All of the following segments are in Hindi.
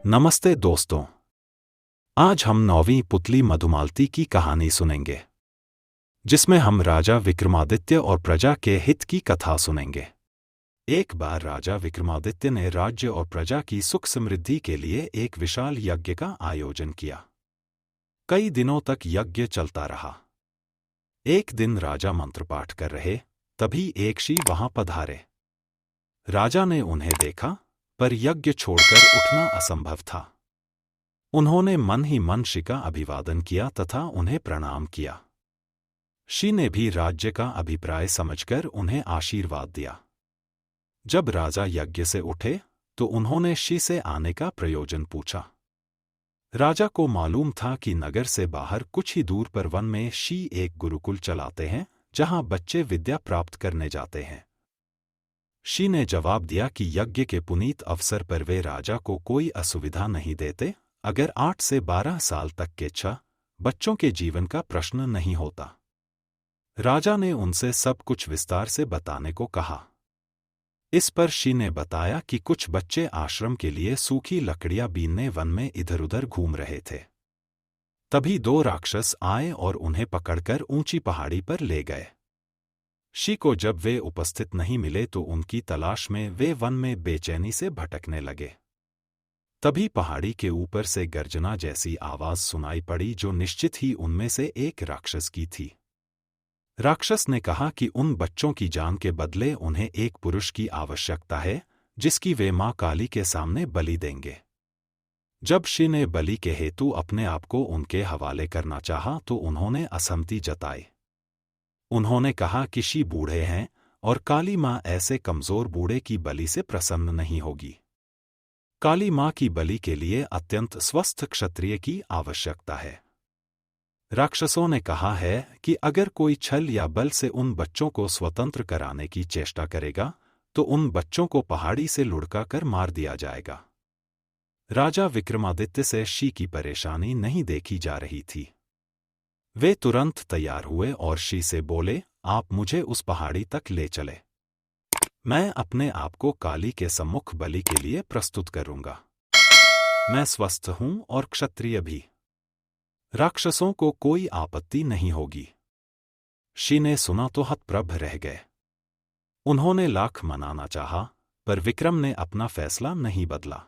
नमस्ते दोस्तों। आज हम 9वीं पुतली मधुमालती की कहानी सुनेंगे, जिसमें हम राजा विक्रमादित्य और प्रजा के हित की कथा सुनेंगे। एक बार राजा विक्रमादित्य ने राज्य और प्रजा की सुख समृद्धि के लिए एक विशाल यज्ञ का आयोजन किया। कई दिनों तक यज्ञ चलता रहा। एक दिन राजा मंत्रपाठ कर रहे, तभी एक ऋषि वहां पधारे। राजा ने उन्हें देखा, पर यज्ञ छोड़कर उठना असंभव था। उन्होंने मन ही मन ऋषि का अभिवादन किया तथा उन्हें प्रणाम किया। ऋषि ने भी राज्य का अभिप्राय समझकर उन्हें आशीर्वाद दिया। जब राजा यज्ञ से उठे तो उन्होंने ऋषि से आने का प्रयोजन पूछा। राजा को मालूम था कि नगर से बाहर कुछ ही दूर पर वन में ऋषि एक गुरुकुल चलाते हैं, जहां बच्चे विद्या प्राप्त करने जाते हैं। ऋषि ने जवाब दिया कि यज्ञ के पुनीत अवसर पर वे राजा को कोई असुविधा नहीं देते, अगर 8 से 12 साल तक के 6 बच्चों के जीवन का प्रश्न नहीं होता। राजा ने उनसे सब कुछ विस्तार से बताने को कहा। इस पर ऋषि ने बताया कि कुछ बच्चे आश्रम के लिए सूखी लकड़ियां बीनने वन में इधर उधर घूम रहे थे। तभी 2 राक्षस आए और उन्हें पकड़कर ऊंची पहाड़ी पर ले गए। ऋषि को जब वे उपस्थित नहीं मिले तो उनकी तलाश में वे वन में बेचैनी से भटकने लगे। तभी पहाड़ी के ऊपर से गर्जना जैसी आवाज सुनाई पड़ी, जो निश्चित ही उनमें से एक राक्षस की थी। राक्षस ने कहा कि उन बच्चों की जान के बदले उन्हें एक पुरुष की आवश्यकता है, जिसकी वे मां काली के सामने बलि देंगे। जब ऋषि ने बलि के हेतु अपने आप को उनके हवाले करना चाहा तो उन्होंने असहमति जताई। उन्होंने कहा कि ऋषि बूढ़े हैं और काली मां ऐसे कमजोर बूढ़े की बलि से प्रसन्न नहीं होगी। काली मां की बलि के लिए अत्यंत स्वस्थ क्षत्रिय की आवश्यकता है। राक्षसों ने कहा है कि अगर कोई छल या बल से उन बच्चों को स्वतंत्र कराने की चेष्टा करेगा तो उन बच्चों को पहाड़ी से लुढ़का कर मार दिया जाएगा। राजा विक्रमादित्य से ऋषि की परेशानी नहीं देखी जा रही थी। वे तुरंत तैयार हुए और ऋषि से बोले, आप मुझे उस पहाड़ी तक ले चले। मैं अपने आप को काली के सम्मुख बलि के लिए प्रस्तुत करूंगा। मैं स्वस्थ हूं और क्षत्रिय भी। राक्षसों को कोई आपत्ति नहीं होगी। ऋषि ने सुना तो हतप्रभ रह गए। उन्होंने लाख मनाना चाहा, पर विक्रम ने अपना फैसला नहीं बदला।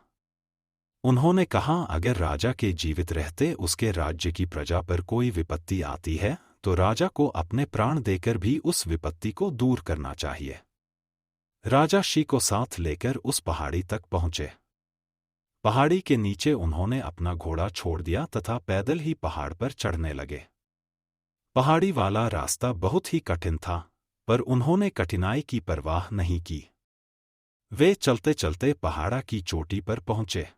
उन्होंने कहा, अगर राजा के जीवित रहते उसके राज्य की प्रजा पर कोई विपत्ति आती है तो राजा को अपने प्राण देकर भी उस विपत्ति को दूर करना चाहिए। राजा ऋषि को साथ लेकर उस पहाड़ी तक पहुंचे। पहाड़ी के नीचे उन्होंने अपना घोड़ा छोड़ दिया तथा पैदल ही पहाड़ पर चढ़ने लगे। पहाड़ी वाला रास्ता बहुत ही कठिन था, पर उन्होंने कठिनाई की परवाह नहीं की। वे चलते चलते पहाड़ा की चोटी पर पहुंचे।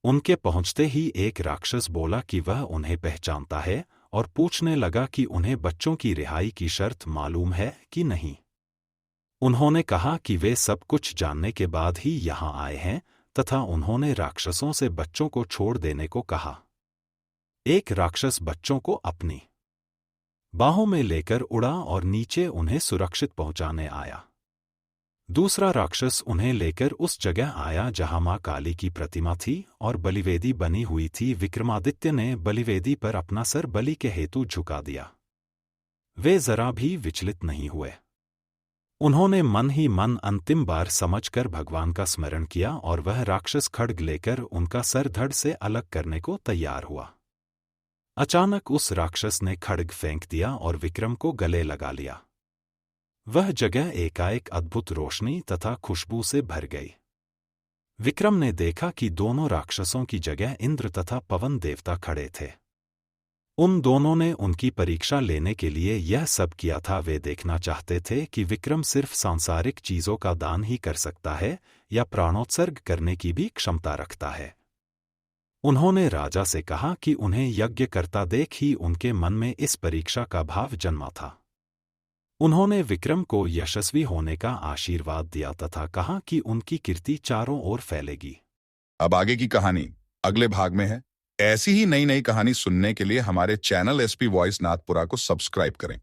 उनके पहुंचते ही एक राक्षस बोला कि वह उन्हें पहचानता है और पूछने लगा कि उन्हें बच्चों की रिहाई की शर्त मालूम है कि नहीं। उन्होंने कहा कि वे सब कुछ जानने के बाद ही यहां आए हैं तथा उन्होंने राक्षसों से बच्चों को छोड़ देने को कहा। एक राक्षस बच्चों को अपनी बाहों में लेकर उड़ा और नीचे उन्हें सुरक्षित पहुंचाने आया। दूसरा राक्षस उन्हें लेकर उस जगह आया जहां मां काली की प्रतिमा थी और बलिवेदी बनी हुई थी। विक्रमादित्य ने बलिवेदी पर अपना सर बलि के हेतु झुका दिया। वे जरा भी विचलित नहीं हुए। उन्होंने मन ही मन अंतिम बार समझकर भगवान का स्मरण किया और वह राक्षस खड्ग लेकर उनका सर धड़ से अलग करने को तैयार हुआ। अचानक उस राक्षस ने खड्ग फेंक दिया और विक्रम को गले लगा लिया। वह जगह एकाएक अद्भुत रोशनी तथा खुशबू से भर गई। विक्रम ने देखा कि दोनों राक्षसों की जगह इंद्र तथा पवन देवता खड़े थे। उन दोनों ने उनकी परीक्षा लेने के लिए यह सब किया था। वे देखना चाहते थे कि विक्रम सिर्फ सांसारिक चीजों का दान ही कर सकता है या प्राणोत्सर्ग करने की भी क्षमता रखता है। उन्होंने राजा से कहा कि उन्हें यज्ञ करता देख ही उनके मन में इस परीक्षा का भाव जन्मा था। उन्होंने विक्रम को यशस्वी होने का आशीर्वाद दिया तथा कहा कि उनकी कीर्ति चारों ओर फैलेगी। अब आगे की कहानी अगले भाग में है। ऐसी ही नई नई कहानी सुनने के लिए हमारे चैनल एसपी वॉइस नाथपुरा को सब्सक्राइब करें।